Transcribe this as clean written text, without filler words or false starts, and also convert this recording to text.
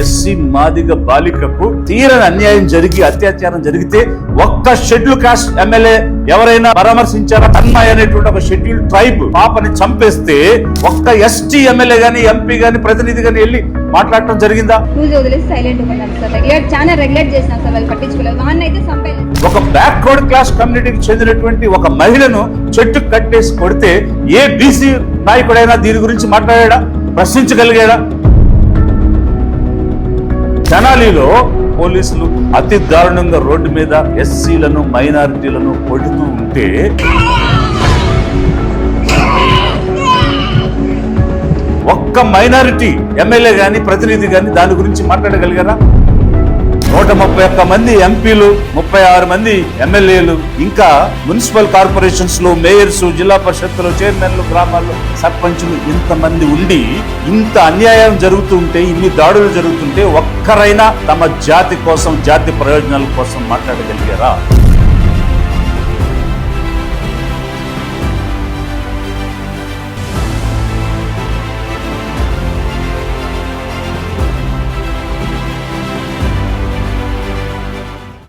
SC Madiga బాలికకు తీరని అన్యాయం జరిగి అత్యాచారం జరిగితే ఒక్క షెడ్యూల్ కాస్ట్ ఎమ్మెల్యే ఎవరైనా పరామర్శించారా? తన్మయ్ అనేటువంటి ఒక షెడ్యూల్ ట్రైబ్ పాపని చంపేస్తే ఒక్క ఎస్టీ ఎమ్మెల్యే గాని ఎంపీ గాని ప్రతినిధి గాని వెళ్ళి మాట్లాడటం జరిగిందా? ఒక బ్యాక్వర్డ్ క్లాస్ కమ్యూనిటీకి చెందినటువంటి ఒక మహిళను చెట్టు కట్టేసి కొడితే ఏ బీసీ నాయకుడైనా దీని గురించి మాట్లాడా? ప్రశ్నించగలిగాడా? తెనాలిలో పోలీసులు అతి దారుణంగా రోడ్డు మీద ఎస్సీలను మైనారిటీలను కొడుతూ ఉంటే ఒక్క మైనారిటీ ఎమ్మెల్యే గాని ప్రతినిధి గాని దాని గురించి మాట్లాడగలిగారా? 131 మంది ఎంపీలు, 36 మంది ఎమ్మెల్యేలు, ఇంకా మున్సిపల్ కార్పొరేషన్స్ లో మేయర్స్, జిల్లా పరిషత్తులు, చైర్మన్లు, గ్రామాల్లో సర్పంచులు ఇంతమంది ఉండి ఇంత అన్యాయం జరుగుతుంటే, ఇన్ని దాడులు జరుగుతుంటే ఒక్కరైనా తమ జాతి కోసం, జాతి ప్రయోజనాల కోసం మాట్లాడగలిగారా?